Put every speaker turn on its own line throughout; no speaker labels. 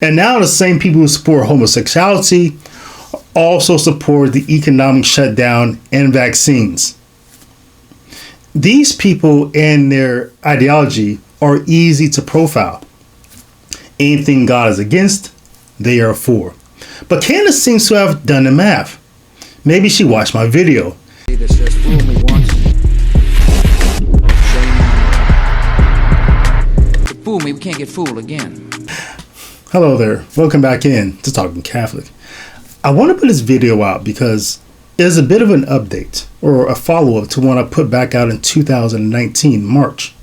And now the same people who support homosexuality also support the economic shutdown and vaccines. These people and their ideology are easy to profile. Anything God is against, they are for. But Candace seems to have done the math. Maybe she watched my video.
That says, fool me once, shame me. Fool me, we can't get fooled again.
Hello there. Welcome back in to Talking Catholic. I want to put this video out because it's a bit of an update or a follow-up to one I put back out in 2019, March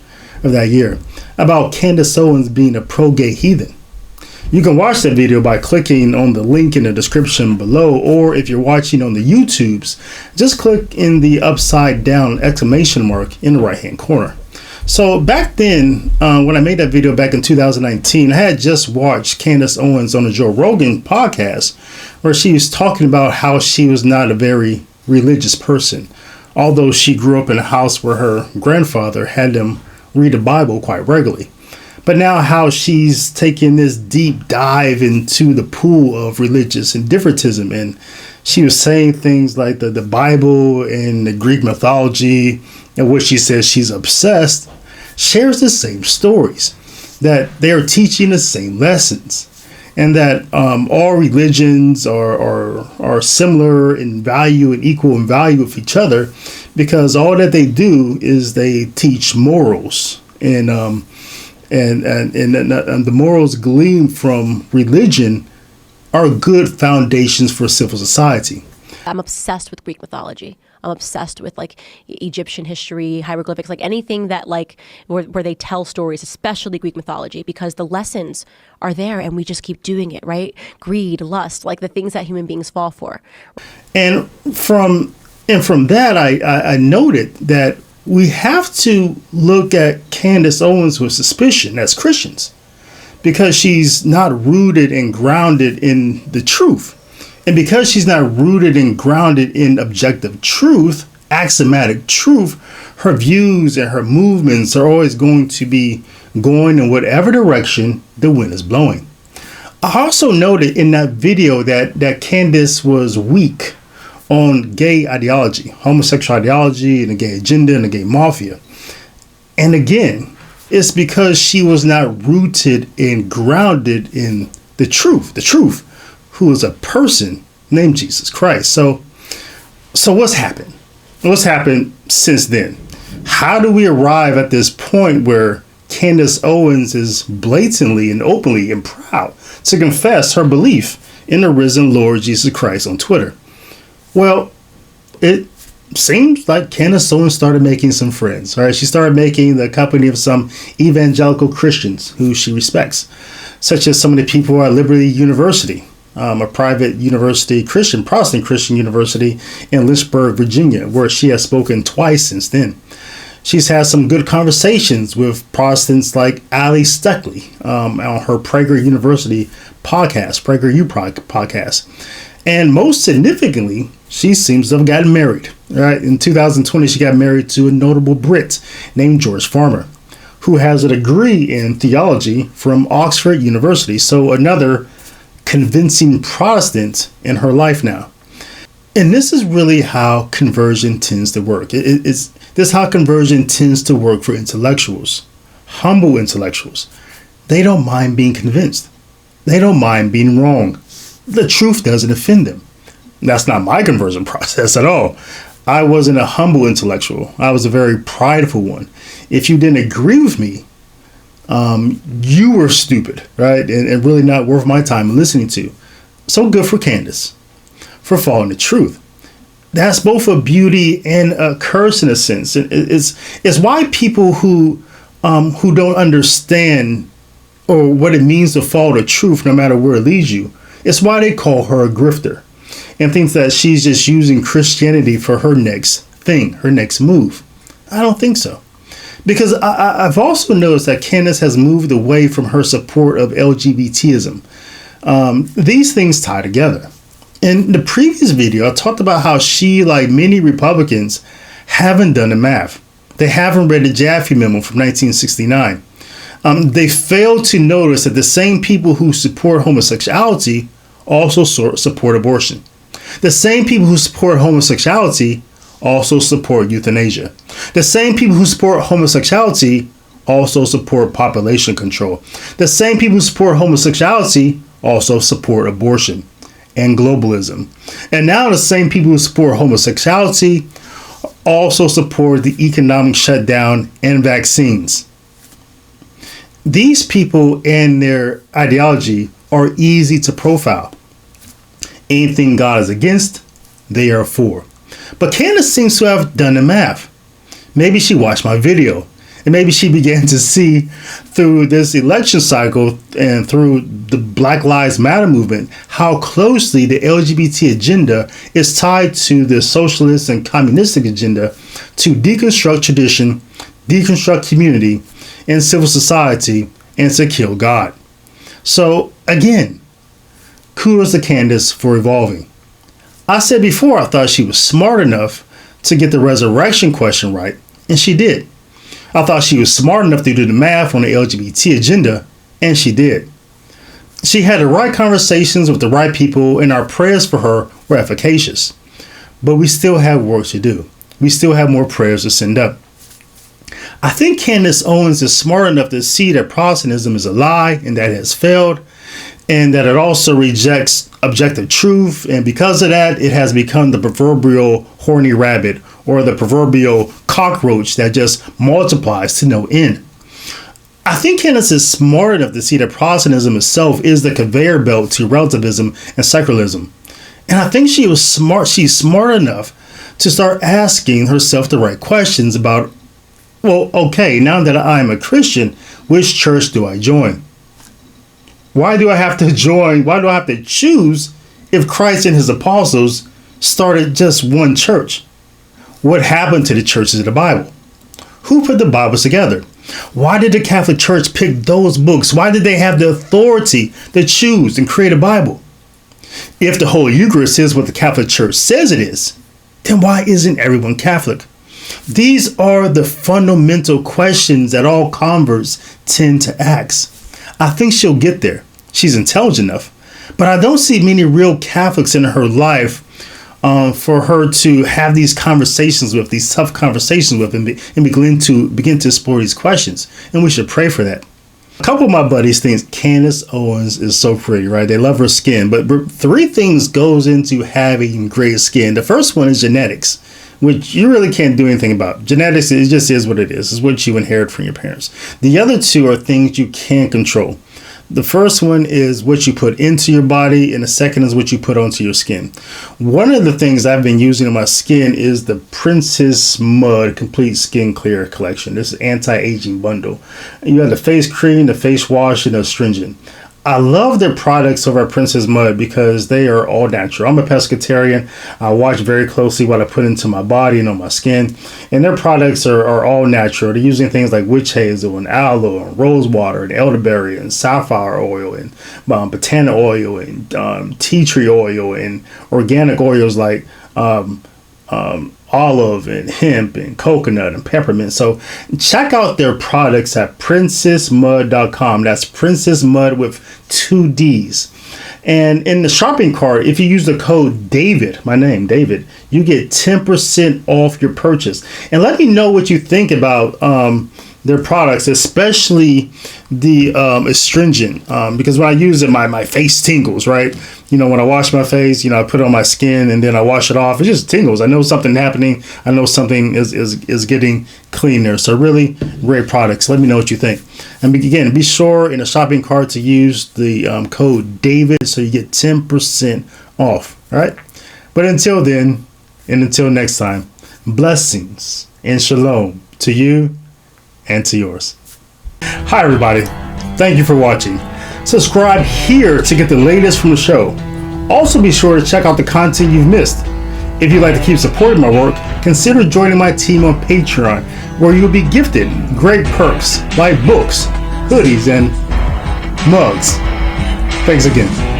of that year, about Candace Owens being a pro-gay heathen. You can watch that video by clicking on the link in the description below, or if you're watching on the YouTubes, just click in the upside down exclamation mark in the right hand corner. So back then, when I made that video back in 2019, I had just watched Candace Owens on the Joe Rogan podcast, where she was talking about how she was not a very religious person, although she grew up in a house where her grandfather had them read the Bible quite regularly. But now how she's taking this deep dive into the pool of religious indifferentism, and she was saying things like the Bible and the Greek mythology, and what she says she's obsessed, shares the same stories, that they are teaching the same lessons, and that all religions are similar in value and equal in value with each other, because all that they do is they teach morals, and the morals gleaned from religion are good foundations for civil society.
I'm obsessed with Greek mythology. I'm obsessed with like Egyptian history, hieroglyphics, like anything that like where they tell stories, especially Greek mythology, because the lessons are there and we just keep doing it, right? Greed, lust, like the things that human beings fall for. And from that, I noted that we have to look at Candace Owens with suspicion as Christians, because she's not rooted and grounded in the truth. And because she's not rooted and grounded in objective truth, axiomatic truth, her views and her movements are always going to be going in whatever direction the wind is blowing. I also noted in that video that Candace was weak on gay ideology, homosexual ideology, and the gay agenda and the gay mafia. And again, it's because she was not rooted and grounded in the truth, who is a person named Jesus Christ. So what's happened? What's happened since then? How do we arrive at this point where Candace Owens is blatantly and openly and proud to confess her belief in the risen Lord Jesus Christ on Twitter? Well, it seems like Candace Owens started making some friends, right? She started making the company of some evangelical Christians who she respects, such as some of the people at Liberty University, a private university, Protestant Christian university in Lynchburg, Virginia, where she has spoken twice since then. She's had some good conversations with Protestants like Ali Stuckley on her Prager University podcast, PragerU podcast. And most significantly, she seems to have gotten married. Right? In 2020, she got married to a notable Brit named George Farmer, who has a degree in theology from Oxford University. So another convincing Protestant in her life now. And this is really how conversion tends to work. This is how conversion tends to work for intellectuals, humble intellectuals. They don't mind being convinced. They don't mind being wrong. The truth doesn't offend them. That's not my conversion process at all. I wasn't a humble intellectual. I was a very prideful one. If you didn't agree with me, you were stupid, right? And really not worth my time listening to. So good for Candace for following the truth. That's both a beauty and a curse in a sense. It's why people who don't understand or what it means to follow the truth, no matter where it leads you, it's why they call her a grifter and thinks that she's just using Christianity for her next thing, her next move. I don't think so. Because I've also noticed that Candace has moved away from her support of LGBTism. These things tie together. In the previous video, I talked about how she, like many Republicans, haven't done the math. They haven't read the Jaffe Memo from 1969.
They fail to notice that the same people who support homosexuality also support abortion. The same people who support homosexuality also support euthanasia. The same people who support homosexuality also support population control. The same people who support homosexuality also support abortion and globalism. And now the same people who support homosexuality also support the economic shutdown and vaccines. These people and their ideology are easy to profile. Anything God is against, they are for. But Candace seems to have done the math. Maybe she watched my video, and maybe she began to see through this election cycle and through the Black Lives Matter movement how closely the LGBT agenda is tied to the socialist and communistic agenda to deconstruct tradition, deconstruct community and civil society, and to kill God. So again, kudos to Candace for evolving. I said before I thought she was smart enough to get the resurrection question right, and she did. I thought she was smart enough to do the math on the LGBT agenda, and she did. She had the right conversations with the right people, and our prayers for her were efficacious. But we still have work to do. We still have more prayers to send up. I think Candace Owens is smart enough to see that Protestantism is a lie and that it has failed, and that it also rejects objective truth, and because of that, it has become the proverbial horny rabbit or the proverbial cockroach that just multiplies to no end. I think Candace is smart enough to see that Protestantism itself is the conveyor belt to relativism and secularism. And I think she's smart enough to start asking herself the right questions about, well, okay, now that I'm a Christian, which church do I join? Why do I have to join? Why do I have to choose if Christ and his apostles started just one church? What happened to the churches of the Bible? Who put the Bibles together? Why did the Catholic Church pick those books? Why did they have the authority to choose and create a Bible? If the Holy Eucharist is what the Catholic Church says it is, then why isn't everyone Catholic? These are the fundamental questions that all converts tend to ask. I think she'll get there. She's intelligent enough, but I don't see many real Catholics in her life for her to have these conversations with, these tough conversations with, and begin to explore these questions. And we should pray for that. A couple of my buddies think Candace Owens is so pretty, right? They love her skin, but three things goes into having great skin. The first one is genetics, which you really can't do anything about. Genetics, it just is what it is. It's what you inherit from your parents. The other two are things you can control. The first one is what you put into your body, and the second is what you put onto your skin. One of the things I've been using on my skin is the Princess Mud Complete Skin Clear Collection. This is anti-aging bundle. You have the face cream, the face wash, and the astringent. I love their products over at Princess Mud because they are all natural. I'm a pescatarian. I watch very closely what I put into my body and on my skin. And their products are all natural. They're using things like witch hazel and aloe and rose water and elderberry and safflower oil and botana oil and tea tree oil and organic oils like olive and hemp and coconut and peppermint. So check out their products at princessmud.com. That's Princess Mud with 2 D's. And in the shopping cart, if you use the code David, my name, David, you get 10% off your purchase. And let me know what you think about their products, especially the astringent, because when I use it, my face tingles, right? You know, when I wash my face, I put it on my skin and then I wash it off. It just tingles. I know something happening. I know something is getting cleaner. So really great products. Let me know what you think. And again, be sure in the shopping cart to use the code David so you get 10% off. All right. But until then, and until next time, blessings and shalom to you and to yours. Hi, everybody. Thank you for watching. Subscribe here to get the latest from the show. Also, be sure to check out the content you've missed. If you'd like to keep supporting my work, consider joining my team on Patreon, where you'll be gifted great perks like books, hoodies, and mugs. Thanks again.